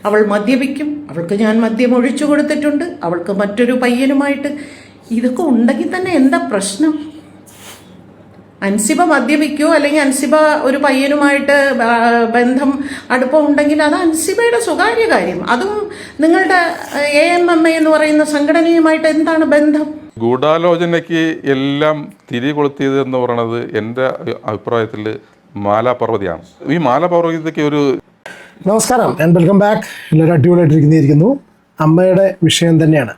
അവൾ മദ്യപിക്കും, അവൾക്ക് ഞാൻ മദ്യം ഒഴിച്ചു കൊടുത്തിട്ടുണ്ട്, അവൾക്ക് മറ്റൊരു പയ്യനുമായിട്ട്. ഇതൊക്കെ ഉണ്ടെങ്കിൽ തന്നെ എന്താ പ്രശ്നം? അൻസിബ മദ്യപിക്കോ അല്ലെങ്കിൽ അൻസിബ ഒരു പയ്യനുമായിട്ട് ബന്ധം അടുപ്പം ഉണ്ടെങ്കിൽ അത് അൻസിബയുടെ സ്വകാര്യ കാര്യം. അതും നിങ്ങളുടെ AMMA എന്ന് പറയുന്ന സംഘടനയുമായിട്ട് എന്താണ് ബന്ധം? ഗൂഢാലോചനയ്ക്ക് എല്ലാം തിരി കൊളുത്തിയത് എന്ന് പറയുന്നത് എൻ്റെ അഭിപ്രായത്തിൽ മാലാപർവതിയാണ്. ഈ മാലാപർവതിക്ക് ഒരു നമസ്കാരം ആൻഡ് വെൽക്കം ബാക്ക്. എല്ലാവരും അടിപൊളിയായിട്ടിരിക്കുന്നു. അമ്മയുടെ വിഷയം തന്നെയാണ്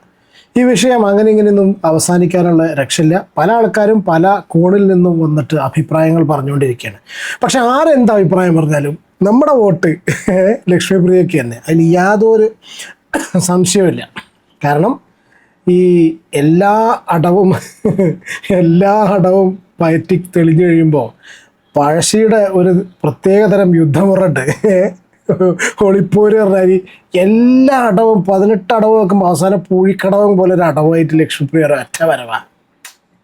ഈ വിഷയം. അങ്ങനെ ഇങ്ങനെയൊന്നും അവസാനിക്കാനുള്ള രക്ഷയില്ല. പല ആൾക്കാരും പല കോണിൽ നിന്നും വന്നിട്ട് അഭിപ്രായങ്ങൾ പറഞ്ഞുകൊണ്ടിരിക്കുകയാണ്. പക്ഷെ ആരെന്ത് അഭിപ്രായം പറഞ്ഞാലും നമ്മുടെ വോട്ട് ലക്ഷ്മിപ്രിയയ്ക്ക് തന്നെ, അതിൽ യാതൊരു സംശയമില്ല. കാരണം ഈ എല്ലാ അടവും പയറ്റി തെളിഞ്ഞു കഴിയുമ്പോൾ പഴശ്ശിയുടെ ഒരു പ്രത്യേകതരം യുദ്ധമുറണ്ട് ഒളിപ്പോര് പറഞ്ഞാൽ എല്ലാ അടവും 18 അടവും വെക്കുമ്പോൾ അവസാനം പൂഴിക്കടവും പോലെ ഒരു അടവായിട്ട് ലക്ഷ്മിപ്രിയ ഒറ്റ വരവാ.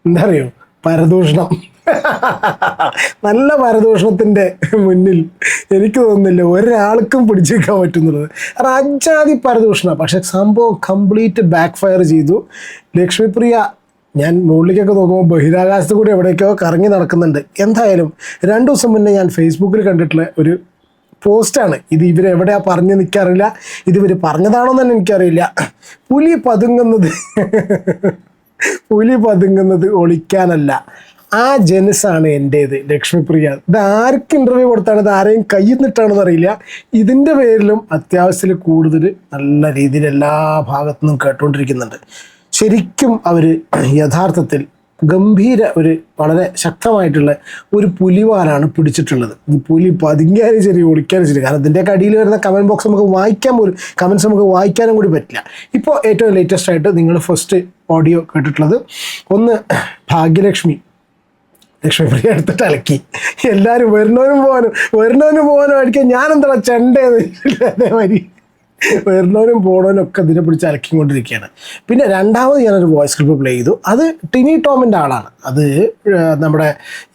എന്താ അറിയോ? പരദൂഷണം. നല്ല പരദൂഷണത്തിൻ്റെ മുന്നിൽ എനിക്ക് തോന്നുന്നില്ല ഒരാൾക്കും പിടിച്ചെടുക്കാൻ പറ്റുന്നുള്ളത്. അജാതി പരദൂഷണം. പക്ഷെ സംഭവം കംപ്ലീറ്റ് ബാക്ക് ഫയർ ചെയ്തു. ലക്ഷ്മിപ്രിയ ഞാൻ മുകളിലേക്കൊക്കെ നോക്കുമ്പോൾ ബഹിരാകാശത്ത് കൂടി എവിടേക്കോ കറങ്ങി നടക്കുന്നുണ്ട്. എന്തായാലും 2 ദിവസം മുന്നേ ഞാൻ ഫേസ്ബുക്കിൽ കണ്ടിട്ടുള്ള ഒരു പോസ്റ്റാണ് ഇത്. ഇവരെവിടെയാ പറഞ്ഞു നിൽക്കാറില്ല, ഇതിവർ പറഞ്ഞതാണോ എന്ന് തന്നെ എനിക്കറിയില്ല. പുലി പതുങ്ങുന്നത് ഒളിക്കാനല്ല, ആ ജനസാണ് എൻ്റേത് ലക്ഷ്മിപ്രിയ. ഇത് ആർക്ക് ഇൻ്റർവ്യൂ കൊടുത്താണ്, ഇത് ആരെയും കയ്യിൽ നിന്നിട്ടാണെന്ന് അറിയില്ല. ഇതിൻ്റെ പേരിലും അത്യാവശ്യത്തിൽ കൂടുതൽ നല്ല രീതിയിൽ എല്ലാ ഭാഗത്തു നിന്നും കേട്ടുകൊണ്ടിരിക്കുന്നുണ്ട്. ശരിക്കും അവർ യഥാർത്ഥത്തിൽ ഗംഭീര ഒരു വളരെ ശക്തമായിട്ടുള്ള ഒരു പുലിവാലാണ് പിടിച്ചിട്ടുള്ളത്. ഈ പുലി പതുങ്ങിയാലും ശരി ഒളിക്കാനും ശരി. കാരണം ഇതിൻ്റെയൊക്കെ അടിയിൽ വരുന്ന കമൻറ്റ് ബോക്സ് നമുക്ക് വായിക്കാൻ പോലും, കമൻറ്റ്സ് നമുക്ക് വായിക്കാനും കൂടി പറ്റില്ല. ഇപ്പോൾ ഏറ്റവും ലേറ്റസ്റ്റ് ആയിട്ട് നിങ്ങൾ ഫസ്റ്റ് ഓഡിയോ കേട്ടിട്ടുള്ളത് ഒന്ന് ലക്ഷ്മിപ്രിയ എടുത്തിട്ട് അലക്കി. എല്ലാവരും വരുന്നവനും പോകാനും അടിക്കാൻ ഞാനെന്താ ചെണ്ടേന്ന് അതേമാതിരി വരുന്നവനും പോണവനും ഒക്കെ ഇതിനെ പിടിച്ച് അലക്കിക്കൊണ്ടിരിക്കുകയാണ്. പിന്നെ രണ്ടാമത് ഞാനൊരു വോയിസ് ക്ലിപ്പ് പ്ലേ ചെയ്തു. അത് ടിനി ടോമിൻ്റെ ആളാണ്. അത് നമ്മുടെ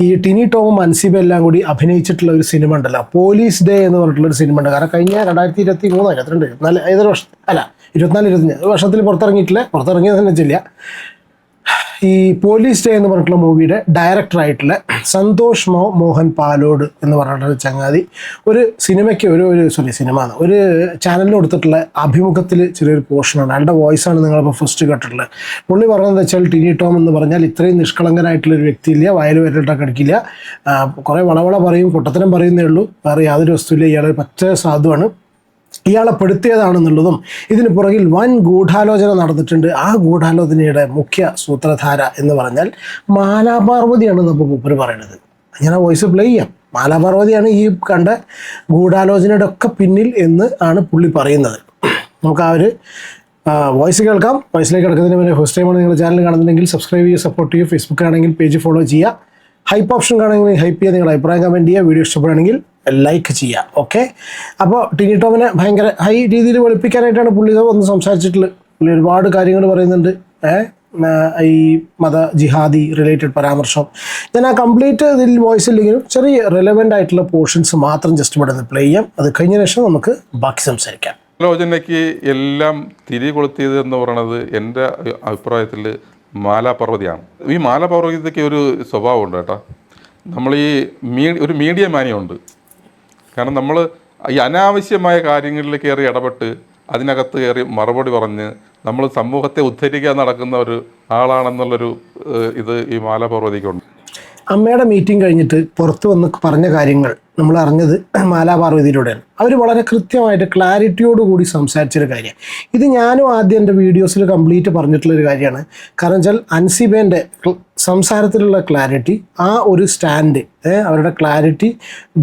ഈ ടിനി ടോമും അൻസിബ എല്ലാം കൂടി അഭിനയിച്ചിട്ടുള്ള ഒരു സിനിമ ഉണ്ടല്ലോ, പോലീസ് ഡേ എന്ന് പറഞ്ഞിട്ടുള്ളൊരു സിനിമ ഉണ്ട്. കാരണം കഴിഞ്ഞ 2023 24 വർഷത്തിൽ പുറത്തിറങ്ങിയത് തന്നെ വെച്ചില്ല. ഈ പോലീസ് ഡേ എന്ന് പറഞ്ഞിട്ടുള്ള മൂവിയുടെ ഡയറക്ടറായിട്ടുള്ള സന്തോഷ് മോഹൻ പാലോട് എന്ന് പറഞ്ഞിട്ടുള്ള ചങ്ങാതി ഒരു സിനിമയ്ക്ക് ഒരു ചാനലിന് കൊടുത്തിട്ടുള്ള അഭിമുഖത്തിൽ ചെറിയൊരു പോർഷനാണ്. അയാളുടെ വോയിസാണ് നിങ്ങളിപ്പോൾ ഫസ്റ്റ് കേട്ടിട്ടുള്ളത്. പുള്ളി പറഞ്ഞതെന്ന് വെച്ചാൽ ടിനി ടോം എന്ന് പറഞ്ഞാൽ ഇത്രയും നിഷ്കളങ്കനായിട്ടുള്ളൊരു വ്യക്തിയില്ല, വയൽ വരലിട്ടൊക്കെ അടിക്കില്ല, കുറേ വളവള പറയും, പൊട്ടത്തരം പറയുന്നേ ഉള്ളൂ, വേറെ യാതൊരു വസ്തുവില്ല, ഇയാൾ പച്ച സാധുവാണ്, ഇയാളെ പെടുത്തിയതാണെന്നുള്ളതും ഇതിന് പുറകിൽ വൻ ഗൂഢാലോചന നടന്നിട്ടുണ്ട്. ആ ഗൂഢാലോചനയുടെ മുഖ്യ സൂത്രധാര എന്ന് പറഞ്ഞാൽ മാലാപാർവതിയാണ് നമ്മൾ മൂപ്പര് പറയുന്നത്. ഞാൻ ആ വോയിസ് പ്ലേ ചെയ്യാം. മാലാപാർവതിയാണ് ഈ കണ്ട ഗൂഢാലോചനയുടെ ഒക്കെ പിന്നിൽ എന്ന് ആണ് പുള്ളി പറയുന്നത്. നമുക്ക് ആ ഒരു വോയിസ് കേൾക്കാം. വോയിസിലേക്ക് കിടക്കുന്നതിന് മുന്നേ ഫസ്റ്റ് ടൈമാണ് നിങ്ങൾ ചാനൽ കാണുന്നുണ്ടെങ്കിൽ സബ്സ്ക്രൈബ് ചെയ്യുക, സപ്പോർട്ട് ചെയ്യുക. ഫേസ്ബുക്ക് ആണെങ്കിൽ പേജ് ഫോളോ ചെയ്യുക. ഹൈപ്പ് ഓപ്ഷൻ കാണുമെങ്കിൽ ഹൈപ്പ് ചെയ്യുക, നിങ്ങളുടെ അഭിപ്രായം കമൻറ്റ് ചെയ്യുക, വീഡിയോ ഇഷ്ടപ്പെടുകയാണെങ്കിൽ ലൈക്ക് ചെയ്യുക. ഓക്കെ, അപ്പോൾ ടിനി ടോമിനെ ഭയങ്കര ഹൈ രീതിയിൽ വെളുപ്പിക്കാനായിട്ടാണ് പുള്ളി ഒന്ന് സംസാരിച്ചിട്ടുള്ളത്. പുള്ളി ഒരുപാട് കാര്യങ്ങൾ പറയുന്നുണ്ട്. ഈ ജിഹാദി റിലേറ്റഡ് പരാമർശം ഞാൻ ആ കംപ്ലീറ്റ് ഇതിൽ വോയിസ് ഇല്ലെങ്കിലും ചെറിയ റെലവൻ്റ് ആയിട്ടുള്ള പോർഷൻസ് മാത്രം ജസ്റ്റ് ഇവിടെ നിന്ന് പ്ലേ ചെയ്യാം. അത് കഴിഞ്ഞ ശേഷം നമുക്ക് ബാക്കി സംസാരിക്കാം. ആലോചനയ്ക്ക് എല്ലാം തിരി കൊളുത്തിയത് എന്ന് പറയുന്നത് എൻ്റെ അഭിപ്രായത്തിൽ മാലാപർവതിയാണ്. ഈ മാലാപർവതിക്ക് ഒരു സ്വഭാവമുണ്ട് കേട്ടോ. നമ്മൾ ഒരു മീഡിയ മാനിയുണ്ട്. കാരണം നമ്മൾ ഈ അനാവശ്യമായ കാര്യങ്ങളിൽ കയറി ഇടപെട്ട് അതിനകത്ത് കയറി മറുപടി പറഞ്ഞ് നമ്മൾ സമൂഹത്തെ ഉദ്ധരിക്കാൻ നടക്കുന്ന ഒരു ആളാണെന്നുള്ളൊരു ഇത് ഈ മാലാപർവതിക്കുണ്ട്. അമ്മയുടെ മീറ്റിംഗ് കഴിഞ്ഞിട്ട് പുറത്ത് വന്ന് പറഞ്ഞ കാര്യങ്ങൾ നമ്മൾ അറിഞ്ഞത് മാലാപാർവതിയിലൂടെയാണ്. അവർ വളരെ കൃത്യമായിട്ട് ക്ലാരിറ്റിയോടുകൂടി സംസാരിച്ചൊരു കാര്യം. ഇത് ഞാനും ആദ്യം എൻ്റെ വീഡിയോസിൽ കംപ്ലീറ്റ് പറഞ്ഞിട്ടുള്ളൊരു കാര്യമാണ്. കാരണം വെച്ചാൽ അൻസിബേൻ്റെ സംസാരത്തിലുള്ള ക്ലാരിറ്റി, ആ ഒരു സ്റ്റാൻഡ്, അവരുടെ ക്ലാരിറ്റി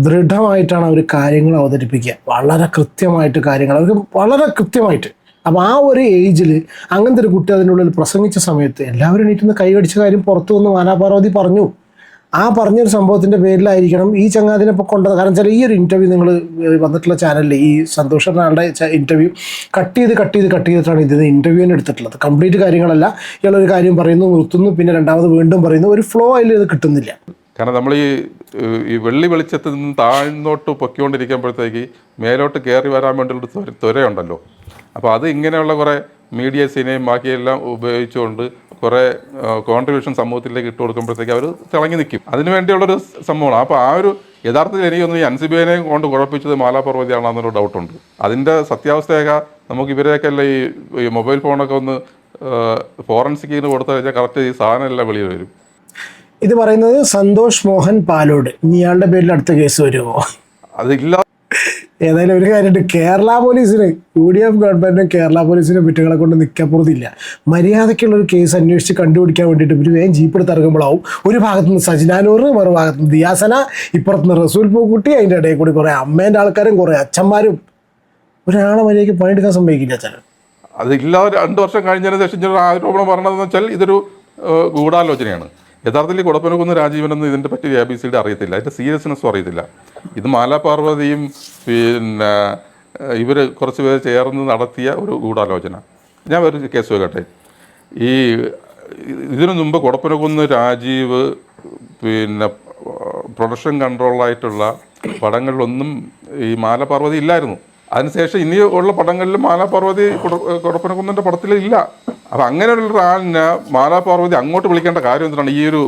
ദൃഢമായിട്ടാണ് അവർ കാര്യങ്ങൾ അവതരിപ്പിക്കുക. വളരെ കൃത്യമായിട്ട് കാര്യങ്ങൾ അവർക്ക് വളരെ കൃത്യമായിട്ട്. അപ്പോൾ ആ ഒരു ഏജിൽ അങ്ങനത്തെ ഒരു കുട്ടി അതിനുള്ളിൽ പ്രസംഗിച്ച സമയത്ത് എല്ലാവരും എണീറ്റുന്ന കൈകടിച്ച കാര്യം പുറത്തു വന്ന് മാലാപാർവതി പറഞ്ഞു. ആ പറഞ്ഞൊരു സംഭവത്തിൻ്റെ പേരിലായിരിക്കണം ഈ ചങ്ങാതിനെ ഇപ്പോൾ കൊണ്ടത്. കാരണം വെച്ചാൽ ഈ ഒരു ഇൻ്റർവ്യൂ നിങ്ങൾ വന്നിട്ടുള്ള ചാനലിൽ ഈ സന്തോഷ് ആളുടെ ഇൻ്റർവ്യൂ കട്ട് ചെയ്തിട്ടാണ് ഇത് ഇൻ്റർവ്യൂവിന് എടുത്തിട്ടുള്ളത്. കംപ്ലീറ്റ് കാര്യങ്ങളല്ല. ഇയാളൊരു കാര്യം പറയുന്നു, നിർത്തുന്നു, പിന്നെ രണ്ടാമത് വീണ്ടും പറയുന്നു. ഒരു ഫ്ലോ അതിൽ ഇത് കിട്ടുന്നില്ല. കാരണം നമ്മൾ ഈ ഈ വെള്ളി വെളിച്ചത്തിൽ നിന്ന് താഴ്ന്നോട്ട് പൊക്കിക്കൊണ്ടിരിക്കുമ്പോഴത്തേക്ക് മേലോട്ട് കയറി വരാൻ വേണ്ടിയുള്ളൊരു ത്വരയുണ്ടല്ലോ. അപ്പോൾ അത് ഇങ്ങനെയുള്ള കുറേ മീഡിയസിനെയും ബാക്കിയെല്ലാം ഉപയോഗിച്ചുകൊണ്ട് കുറേ കോൺട്രിബ്യൂഷൻ സമൂഹത്തിലേക്ക് ഇട്ട് കൊടുക്കുമ്പോഴത്തേക്ക് അവർ തിളങ്ങി നിൽക്കും. അതിന് വേണ്ടിയുള്ളൊരു സംഭവമാണ്. അപ്പോൾ ആ ഒരു യഥാർത്ഥത്തിൽ എനിക്കൊന്ന് ഈ അൻസിബേനെ കൊണ്ട് കുഴപ്പിച്ചത് മാലാപർവ്വതിയാണെന്നൊരു ഡൗട്ടുണ്ട്. അതിൻ്റെ സത്യാവസ്ഥയൊക്കെ നമുക്ക് ഇവരെയൊക്കെ അല്ല ഈ മൊബൈൽ ഫോണൊക്കെ ഒന്ന് ഫോറൻസിക്കിന് കൊടുത്തു കഴിഞ്ഞാൽ കറക്റ്റ് ഈ സാധനമെല്ലാം വെളിയിൽ വരും. ഇത് പറയുന്നത് സന്തോഷ് മോഹൻ പാലോട്. ഇയാളുടെ പേരിൽ അടുത്ത കേസ് വരുമോ? അതില്ല. ഏതായാലും ഒരു കാര്യമുണ്ട്, കേരള പോലീസിന് UDF ഗവൺമെന്റിനും കേരള പോലീസിനും കുറ്റങ്ങളെ കൊണ്ട് നിൽക്കപ്പുറത്തില്ല. മര്യാദയ്ക്കുള്ള ഒരു കേസ് അന്വേഷിച്ച് കണ്ടുപിടിക്കാൻ വേണ്ടിയിട്ട് ഇവർ വേഗം ജീപ്പെടുത്ത് ഇറങ്ങുമ്പോഴാവും ഒരു ഭാഗത്തുനിന്ന് സജ്നാനൂർ, മറു ഭാഗത്തുനിന്ന് ദിയാസന, ഇപ്പുറത്തുനിന്ന് റസൂൽ പൂക്കുട്ടി, അതിൻ്റെ ഇടയിൽ കൂടി കുറേ അമ്മേൻ്റെ ആൾക്കാരും കുറേ അച്ഛന്മാരും. ഒരാളെ മര്യാദയ്ക്ക് പണിയെടുക്കാൻ സമ്മതിക്കില്ല ചിലർ. അതില്ലാതെ 2 വർഷം കഴിഞ്ഞതിന് ശേഷം ചില ആരോപണം പറഞ്ഞതെന്ന് വെച്ചാൽ ഇതൊരു ഗൂഢാലോചനയാണ്. യഥാർത്ഥത്തിൽ കുടപ്പനക്കുന്ന് രാജീവനൊന്നും ഇതിൻ്റെ പറ്റി ABCD അറിയത്തില്ല, അതിൻ്റെ സീരിയസ്നെസ്സും അറിയത്തില്ല. ഇത് മാലാപാർവതിയും പിന്നെ ഇവർ കുറച്ച് പേര് ചേർന്ന് നടത്തിയ ഒരു ഗൂഢാലോചന. ഞാൻ ഒരു കേസ് വെക്കട്ടെ. ഈ ഇതിനു മുമ്പ് കുടപ്പനക്കുന്ന് രാജീവ് പിന്നെ പ്രൊഡക്ഷൻ കൺട്രോളായിട്ടുള്ള പടങ്ങളിലൊന്നും ഈ മാലാപാർവതി ഇല്ലായിരുന്നു. അതിനുശേഷം ഇനി ഉള്ള പടങ്ങളിലും മാലാപാർവതി കുടപ്പനക്കുന്നിൻ്റെ പടത്തിലില്ല. അപ്പം അങ്ങനെയുള്ളൊരാളിനെ മാലാപാർവതി അങ്ങോട്ട് വിളിക്കേണ്ട കാര്യം എന്തിനാണ്? ഈ ഒരു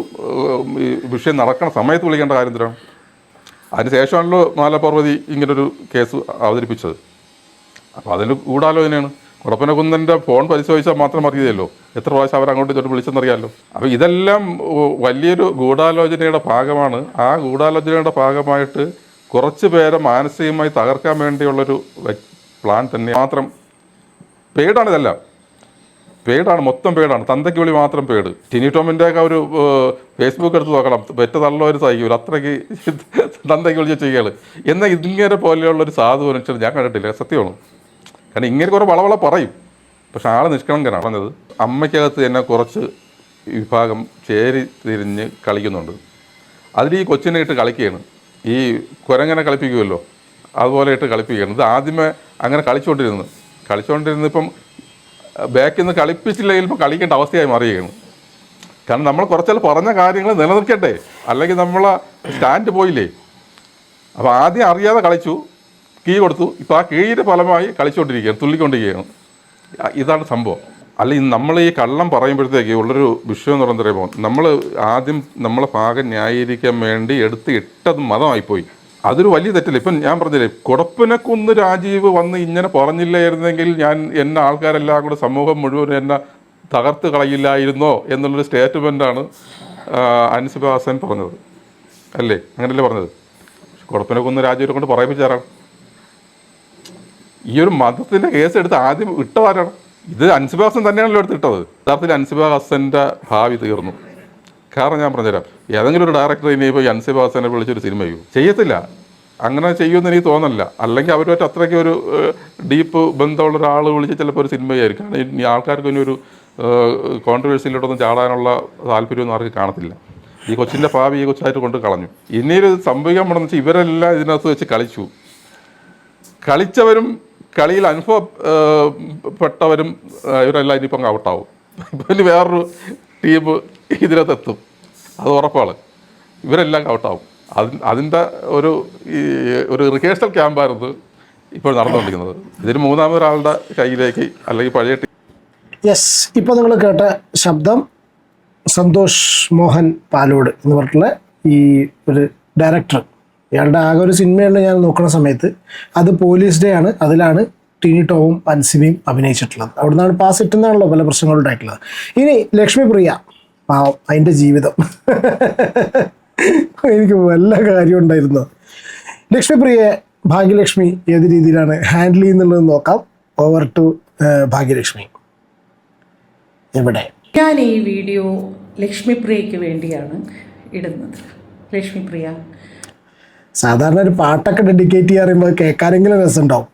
വിഷയം നടക്കുന്ന സമയത്ത് വിളിക്കേണ്ട കാര്യം എന്തിനാണ്? അതിനുശേഷമാണല്ലോ മാലാപാർവതി ഇങ്ങനൊരു കേസ് അവതരിപ്പിച്ചത്. അപ്പോൾ അതിന് ഗൂഢാലോചനയാണ്. കുടപ്പനക്കുന്നിൻ്റെ ഫോൺ പരിശോധിച്ചാൽ മാത്രം അറിയതല്ലോ എത്ര പ്രാവശ്യം അവർ അങ്ങോട്ട് ഇങ്ങോട്ട് വിളിച്ചെന്നറിയാമല്ലോ. അപ്പോൾ ഇതെല്ലാം വലിയൊരു ഗൂഢാലോചനയുടെ ഭാഗമാണ്. ആ ഗൂഢാലോചനയുടെ ഭാഗമായിട്ട് കുറച്ച് പേരെ മാനസികമായി തകർക്കാൻ വേണ്ടിയുള്ളൊരു പ്ലാൻ തന്നെ. മാത്രം പെയ്ഡാണ് ഇതെല്ലാം. പെയ്ഡാണ്, മൊത്തം പെയ്ഡാണ്. തന്തയ്ക്ക് വിളി മാത്രം പെയ്ഡ്. ടിനി ടോമിൻ്റെയൊക്കെ ഒരു ഫേസ്ബുക്ക് എടുത്ത് നോക്കണം, പെറ്റ തള്ളവർ സഹിക്കൂല, അത്രയ്ക്ക് തന്തയ്ക്ക് വിളിച്ച് ചെയ്യുകയാണ്. എന്നാൽ ഇങ്ങനെ പോലെയുള്ളൊരു സാധു മനുഷ്യർ ഞാൻ കണ്ടിട്ടില്ല, സത്യമാണ്. കാരണം ഇങ്ങനെ കുറേ വളവള പറയും, പക്ഷെ ആൾ നിഷ്കളങ്കനാണ്. പറഞ്ഞത് അമ്മയ്ക്കകത്ത് തന്നെ കുറച്ച് വിഭാഗം ചേരി തിരിഞ്ഞ് കളിക്കുന്നുണ്ട്. അതിൽ ഈ കൊച്ചിനെ ഇട്ട് കളിക്കുകയാണ്. ഈ കുരങ്ങനെ കളിപ്പിക്കുമല്ലോ, അതുപോലെ ഇട്ട് കളിപ്പിക്കുകയാണ്. ഇത് ആദ്യമേ അങ്ങനെ കളിച്ചുകൊണ്ടിരുന്നിപ്പം ബാക്കിൽ നിന്ന് കളിപ്പിച്ചില്ലെങ്കിൽ ഇപ്പോൾ കളിക്കേണ്ട അവസ്ഥയായി മാറുകയാണ്. കാരണം നമ്മൾ കുറച്ചെല്ലാം പറഞ്ഞ കാര്യങ്ങൾ നിലനിർത്തട്ടെ, അല്ലെങ്കിൽ നമ്മളെ സ്റ്റാൻഡ് പോയില്ലേ. അപ്പോൾ ആദ്യം അറിയാതെ കളിച്ചു, കീ കൊടുത്തു, ഇപ്പോൾ ആ കീഴിൻ്റെ ഫലമായി കളിച്ചുകൊണ്ടിരിക്കുകയാണ്, തുള്ളിക്കൊണ്ടിരിക്കുകയാണ്. ഇതാണ് സംഭവം. അല്ലെങ്കിൽ നമ്മൾ ഈ കള്ളം പറയുമ്പോഴത്തേക്ക് ഉള്ളൊരു വിഷയം എന്ന് പറയുമ്പോൾ നമ്മൾ ആദ്യം നമ്മളെ ഭാഗം ന്യായീകരിക്കാൻ വേണ്ടി ഇട്ടത് മതമായിപ്പോയി. അതൊരു വലിയ തെറ്റല്ലേ. ഇപ്പം ഞാൻ പറഞ്ഞില്ലേ, കുടപ്പനക്കുന്ന് രാജീവ് വന്ന് ഇങ്ങനെ പറഞ്ഞില്ലായിരുന്നെങ്കിൽ എന്നെ ആൾക്കാരെല്ലാം കൂടെ സമൂഹം മുഴുവൻ എന്നെ തകർത്ത് കളയില്ലായിരുന്നോ എന്നുള്ളൊരു സ്റ്റേറ്റ്മെൻറ്റാണ് അൻസിബ ഹസൻ പറഞ്ഞത്, അല്ലേ? അങ്ങനെയല്ലേ പറഞ്ഞത്? കുടപ്പനക്കുന്ന് രാജീവിനെ കൊണ്ട് പറയിപ്പിച്ചാരാണ്? ഈ ഒരു മതത്തിൻ്റെ കേസ് എടുത്ത് ആദ്യം ഇട്ടതാരാണ്? ഇത് അൻസിബ ഹസൻ തന്നെയാണല്ലോ എടുത്തിട്ടത്. യഥാർത്ഥത്തിൽ അൻസിബ ഹസൻ്റെ ഭാവി തീർന്നു. കാരണം ഞാൻ പറഞ്ഞുതരാം, ഏതെങ്കിലും ഒരു ഡയറക്ടർ ഇനിയിപ്പോൾ ഈ അൻസിബ ഹസനെ വിളിച്ചൊരു സിനിമ ചെയ്യത്തില്ല. അങ്ങനെ ചെയ്യുമെന്ന് എനിക്ക് തോന്നുന്നില്ല. അല്ലെങ്കിൽ അവരുമായിട്ട് അത്രയ്ക്ക് ഒരു ഡീപ്പ് ബന്ധമുള്ള ഒരാൾ വിളിച്ച് ചിലപ്പോൾ ഒരു സിനിമയായിരിക്കും. കാരണം ഈ ആൾക്കാർക്ക് ഇനി ഒരു കോൺട്രവേഴ്സിയിലോട്ടൊന്നും ചാടാനുള്ള താല്പര്യമൊന്നും ആർക്ക് കാണത്തില്ല. ഈ കൊച്ചിൻ്റെ ഭാവി ഈ കൊച്ചായിട്ട് കൊണ്ട് കളഞ്ഞു. ഇനിയൊരു സംഭവിക്കാൻ പോണെന്ന് വെച്ചാൽ ഇവരെല്ലാം ഇതിനകത്ത് വെച്ച് കളിച്ചവരും കളിയിൽ അനുഭവപ്പെട്ടവരും ഇവരെല്ലാം ഇനിയിപ്പം ഔട്ടാവും. ഇപ്പം വേറൊരു ടീം ഇതിനകത്തെത്തും, അത് ഉറപ്പാണ്. ഇവരെല്ലാം ഔട്ടാവും. അതിൻ്റെ ഒരു റിഹേഴ്സൽ ക്യാമ്പായിരുന്നു ഇപ്പോൾ നടന്നുകൊണ്ടിരിക്കുന്നത്. ഇതിന് മൂന്നാമതൊരാളുടെ കയ്യിലേക്ക് അല്ലെങ്കിൽ പഴയ യെസ്, ഇപ്പോൾ നിങ്ങൾ കേട്ട ശബ്ദം സന്തോഷ് മോഹൻ പാലോട് എന്ന് പറഞ്ഞിട്ടുള്ള ഈ ഒരു ഡയറക്ടർ. ഇയാളുടെ ആകെ ഒരു സിനിമയാണ് ഞാൻ നോക്കുന്ന സമയത്ത്, അത് പോലീസ് ഡേ ആണ്. അതിലാണ് ടിനി ടോമും അൻസിബയും അഭിനയിച്ചിട്ടുള്ളത്. അവിടെ നിന്നാണ് പാസ് ഇട്ടുന്നാണല്ലോ പല പ്രശ്നങ്ങളും ഉണ്ടായിട്ടുള്ളത്. ഇനി ലക്ഷ്മിപ്രിയ, പാവം, അതിൻ്റെ ജീവിതം എനിക്ക് വല്ല കാര്യം ഉണ്ടായിരുന്നു. ലക്ഷ്മിപ്രിയയെ ഭാഗ്യലക്ഷ്മി ഏത് രീതിയിലാണ് ഹാൻഡിൽ ചെയ്യുന്നുള്ളത് നോക്കാം. Over to Bhagyalakshmi. എവിടെ? ഞാൻ ഈ വീഡിയോ ലക്ഷ്മിപ്രിയയ്ക്ക് വേണ്ടിയാണ് ഇടുന്നത്. ലക്ഷ്മിപ്രിയ, സാധാരണ ഒരു പാട്ടൊക്കെ ഡെഡിക്കേറ്റ് ചെയ്യാറുമ്പോൾ കേൾക്കാനെങ്കിലും രസമുണ്ടാവും.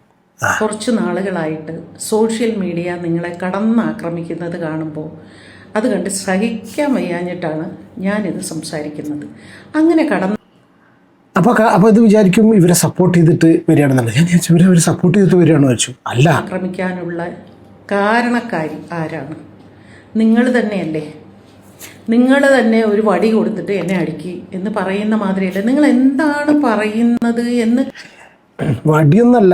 കുറച്ച് നാളുകളായിട്ട് സോഷ്യൽ മീഡിയ നിങ്ങളെ കടന്നാക്രമിക്കുന്നത് കാണുമ്പോൾ അത് കണ്ട് സഹിക്കാൻ വയ്യാഞ്ഞിട്ടാണ് ഞാനിത് സംസാരിക്കുന്നത്. അങ്ങനെ അപ്പോൾ ഇത് വിചാരിക്കും ഇവരെ സപ്പോർട്ട് ചെയ്തിട്ട് വരികയാണെന്നുള്ളത്. ഞാൻ വിചാരിച്ചു ഇവരെ സപ്പോർട്ട് ചെയ്തിട്ട് വരികയാണെന്ന് വെച്ചു. അല്ല, ആക്രമിക്കാനുള്ള കാരണക്കാരി ആരാണ്? നിങ്ങൾ തന്നെയല്ലേ? നിങ്ങൾ തന്നെ ഒരു വടി കൊടുത്തിട്ട് എന്നെ അടിക്കി എന്ന് പറയുന്ന മാതിരിയല്ല. നിങ്ങൾ എന്താണ് പറയുന്നത് എന്ന്. വടിയൊന്നല്ല,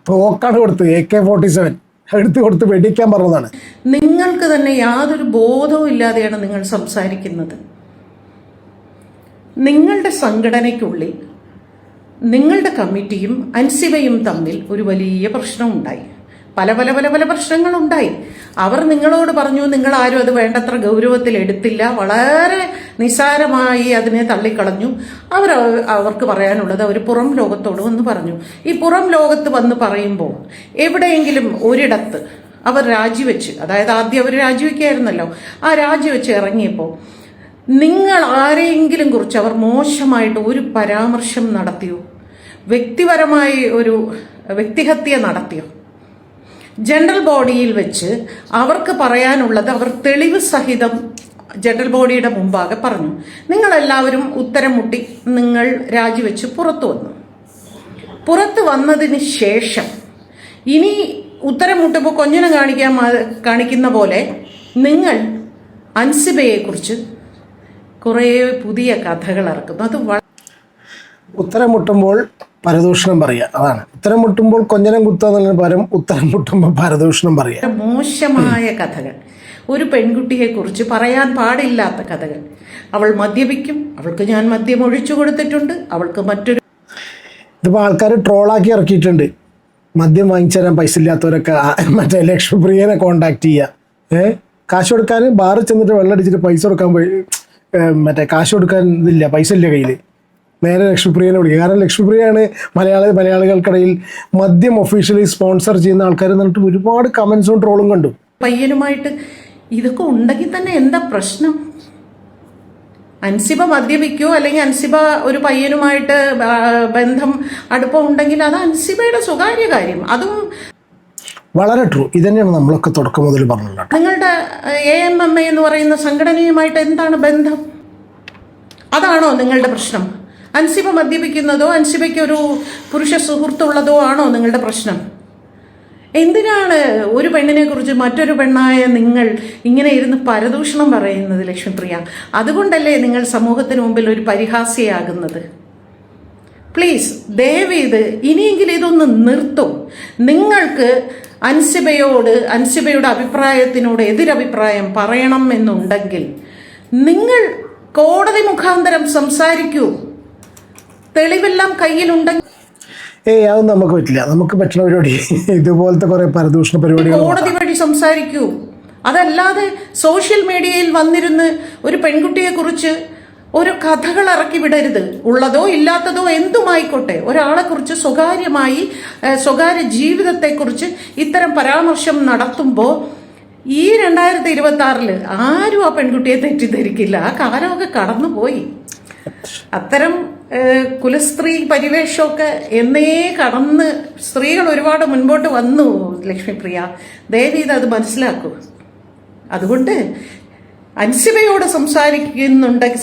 തോക്കാണ് കൊടുത്ത് AK-47 എടുത്ത് കൊടുത്ത് വെടിക്കാൻ പറഞ്ഞതാണ്. നിങ്ങൾക്ക് തന്നെ യാതൊരു ബോധവും ഇല്ലാതെയാണ് നിങ്ങൾ സംസാരിക്കുന്നത്. നിങ്ങളുടെ സംഘടനയ്ക്കുള്ളിൽ നിങ്ങളുടെ കമ്മിറ്റിയും അൻസിബയും തമ്മിൽ ഒരു വലിയ പ്രശ്നമുണ്ടായി. പല പല പല പല പ്രശ്നങ്ങളുണ്ടായി. അവർ നിങ്ങളോട് പറഞ്ഞു, നിങ്ങൾ ആരും അത് വേണ്ടത്ര ഗൗരവത്തിൽ എടുത്തില്ല, വളരെ നിസ്സാരമായി അതിനെ തള്ളിക്കളഞ്ഞു. അവർക്ക് പറയാനുള്ളത് അവർ പുറം ലോകത്തോട് വന്ന് പറഞ്ഞു. ഈ പുറം ലോകത്ത് വന്ന് പറയുമ്പോൾ എവിടെയെങ്കിലും ഒരിടത്ത് അവർ രാജിവെച്ച്, അതായത് ആദ്യം അവർ രാജിവെക്കായിരുന്നല്ലോ, ആ രാജിവെച്ച് ഇറങ്ങിയപ്പോൾ നിങ്ങൾ ആരെയെങ്കിലും കുറിച്ച് അവർ മോശമായിട്ട് ഒരു പരാമർശം നടത്തിയോ? വ്യക്തിപരമായി ഒരു വ്യക്തിഹത്യ നടത്തിയോ? ജനറൽ ബോഡിയിൽ വെച്ച് അവർക്ക് പറയാനുള്ളത് അവർ തെളിവ് സഹിതം ജനറൽ ബോഡിയുടെ മുമ്പാകെ പറഞ്ഞു. നിങ്ങളെല്ലാവരും ഉത്തരം മുട്ടി നിങ്ങൾ രാജിവെച്ച് പുറത്തു വന്നു. പുറത്തു വന്നതിന് ശേഷം ഇനി ഉത്തരം മുട്ടുമ്പോൾ കൊഞ്ഞിനെ കാണിക്കുന്ന പോലെ നിങ്ങൾ അൻസിബയെക്കുറിച്ച് കുറേ പുതിയ കഥകൾ ഇറക്കുന്നു. അത് ഉത്തരം മുട്ടുമ്പോൾ പരദൂഷണം പറയുക, അതാണ്. ഉത്തരം മുട്ടുമ്പോൾ കൊഞ്ഞനം കുത്തുക എന്നുള്ളതിന് പകരം ഉത്തരം മുട്ടുമ്പോൾ പരദൂഷണം പറയുക. മോശമായ കഥകൾ, ഒരു പെൺകുട്ടിയെ കുറിച്ച് പറയാൻ പാടില്ലാത്ത കഥകൾ. അവൾ മദ്യപിക്കും, അവൾക്ക് ഞാൻ മദ്യം ഒഴിച്ചു കൊടുത്തിട്ടുണ്ട്, അവൾക്ക് മറ്റൊരു. ഇതിപ്പോൾ ആൾക്കാർ ട്രോളാക്കി ഇറക്കിയിട്ടുണ്ട്. മദ്യം വാങ്ങിച്ചു തരാൻ പൈസ ഇല്ലാത്തവരൊക്കെ മറ്റേ ലക്ഷ്മിപ്രിയനെ കോണ്ടാക്ട് ചെയ്യുക. കാശ് കൊടുക്കാൻ ബാറിൽ ചെന്നിട്ട് വെള്ളം അടിച്ചിട്ട് പൈസ കൊടുക്കാൻ പോയി, മറ്റേ കാശ് കൊടുക്കാൻ ഇതില്ല, പൈസ ഇല്ല കയ്യിൽ, നേരെ ലക്ഷ്മിപ്രിയനെ വിളിക്കുക. കാരണം ലക്ഷ്മിപ്രിയയാണ് മലയാളികൾക്കിടയിൽ മദ്യം ഒഫീഷ്യലി സ്പോൺസർ ചെയ്യുന്ന ആൾക്കാർ എന്നിട്ട് ഒരുപാട് കമൻസും ട്രോളും കണ്ടു. പയ്യനുമായിട്ട് ഇതൊക്കെ ഉണ്ടെങ്കിൽ തന്നെ എന്താ പ്രശ്നം? അൻസിബ മദ്യപിക്കോ അല്ലെങ്കിൽ അൻസിബ ഒരു പയ്യനുമായിട്ട് ബന്ധം അടുപ്പം ഉണ്ടെങ്കിൽ അത് അൻസിബയുടെ സ്വകാര്യ കാര്യം. അതും വളരെ ട്രൂ. ഇതന്നെയാണ് നമ്മളൊക്കെ തുടക്കം മുതൽ പറഞ്ഞത്. നിങ്ങളുടെ AMMA എന്ന് പറയുന്ന സംഘടനയുമായിട്ട് എന്താണ് ബന്ധം? അതാണോ നിങ്ങളുടെ പ്രശ്നം? അൻസിബ മദ്യപിക്കുന്നതോ അൻസിബയ്ക്ക് ഒരു പുരുഷ സുഹൃത്തുള്ളതോ ആണോ നിങ്ങളുടെ പ്രശ്നം? എന്തിനാണ് ഒരു പെണ്ണിനെ കുറിച്ച് മറ്റൊരു പെണ്ണായ നിങ്ങൾ ഇങ്ങനെ ഇരുന്ന് പരദൂഷണം പറയുന്നത് ലക്ഷ്മിപ്രിയ? അതുകൊണ്ടല്ലേ നിങ്ങൾ സമൂഹത്തിന് മുമ്പിൽ ഒരു പരിഹാസ്യയാകുന്നത്? പ്ലീസ് ദയവേത് ഇനിയെങ്കിലും ഇതൊന്ന് നിർത്തും. നിങ്ങൾക്ക് അൻസിബയുടെ അഭിപ്രായത്തിനോട് എതിരഭിപ്രായം പറയണം എന്നുണ്ടെങ്കിൽ നിങ്ങൾ കോടതി മുഖാന്തരം സംസാരിക്കൂ. തെളിവെല്ലാം കയ്യിലുണ്ടെങ്കിൽ. അതൊന്നും നമുക്ക് പറ്റില്ല. നമുക്ക് പറ്റുന്ന പരിപാടി ഇതുപോലത്തെ കുറെ പരദൂഷണ പരിപാടികൾ കോടതി വഴി സംസാരിക്കൂ. അതല്ലാതെ സോഷ്യൽ മീഡിയയിൽ വന്നിരുന്ന് ഒരു പെൺകുട്ടിയെ കുറിച്ച് ഒരു കഥകൾ ഇറക്കി വിടരുത്. ഉള്ളതോ ഇല്ലാത്തതോ എന്തുമായിക്കോട്ടെ, ഒരാളെ കുറിച്ച് സ്വകാര്യമായി സ്വകാര്യ ജീവിതത്തെക്കുറിച്ച് ഇത്തരം പരാമർശം നടത്തുമ്പോൾ ഈ 2026 ആരും ആ പെൺകുട്ടിയെ തെറ്റിദ്ധരിക്കില്ല. ആ കാലമൊക്കെ കടന്നുപോയി. അത്തരം കുലസ്ത്രീ പരിവേഷമൊക്കെ എന്നേ കടന്ന് സ്ത്രീകൾ ഒരുപാട് മുൻപോട്ട് വന്നു. ലക്ഷ്മിപ്രിയ ദയവീത് അത് മനസ്സിലാക്കൂ. അതുകൊണ്ട് അൻസിബയോട്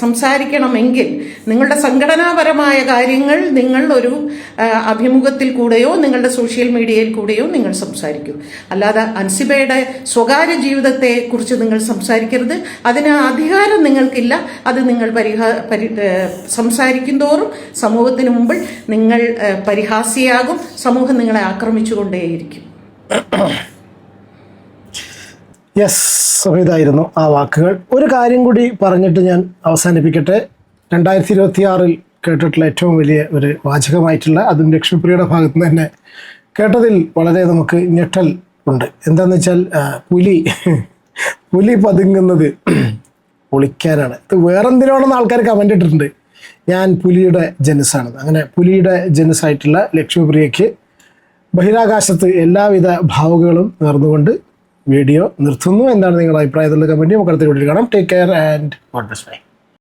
സംസാരിക്കണമെങ്കിൽ നിങ്ങളുടെ സംഘടനാപരമായ കാര്യങ്ങൾ നിങ്ങൾ ഒരു അഭിമുഖത്തിൽ കൂടെയോ നിങ്ങളുടെ സോഷ്യൽ മീഡിയയിൽ കൂടെയോ നിങ്ങൾ സംസാരിക്കൂ. അല്ലാതെ അൻസിബയുടെ സ്വകാര്യ ജീവിതത്തെ കുറിച്ച് നിങ്ങൾ സംസാരിക്കരുത്. അതിന് അധികാരം നിങ്ങൾക്കില്ല. അത് നിങ്ങൾ സംസാരിക്കും തോറും സമൂഹത്തിന് മുമ്പിൽ നിങ്ങൾ പരിഹാസ്യയാകും. സമൂഹം നിങ്ങളെ ആക്രമിച്ചുകൊണ്ടേയിരിക്കും. യെസ്, അപ്പോൾ ഇതായിരുന്നു ആ വാക്കുകൾ. ഒരു കാര്യം കൂടി പറഞ്ഞിട്ട് ഞാൻ അവസാനിപ്പിക്കട്ടെ. 2026 കേട്ടിട്ടുള്ള ഏറ്റവും വലിയ ഒരു വാചകമായിട്ടുള്ള, അതും ലക്ഷ്മിപ്രിയയുടെ ഭാഗത്ത് നിന്ന് തന്നെ കേട്ടതിൽ വളരെ നമുക്ക് ഞെട്ടൽ ഉണ്ട്. എന്താണെന്ന് വെച്ചാൽ പുലി പതുങ്ങുന്നത് ഒളിക്കാനാണ്. ഇത് വേറെന്തിനാണെന്ന് ആൾക്കാർ കമൻ്റ് ഇട്ടിട്ടുണ്ട്. ഞാൻ പുലിയുടെ ജനുസാണെന്ന്. അങ്ങനെ പുലിയുടെ ജനുസായിട്ടുള്ള ലക്ഷ്മിപ്രിയയ്ക്ക് ബഹിരാകാശത്ത് എല്ലാവിധ ഭാവുകങ്ങളും നേർന്നുകൊണ്ട് വീഡിയോ നിർത്തുന്നു. എന്താണ് നിങ്ങളുടെ അഭിപ്രായത്തിലുള്ള കമൻറ്റ് നമുക്ക് അടുത്ത വീഡിയോയിൽ കാണാം. Take care and God bless.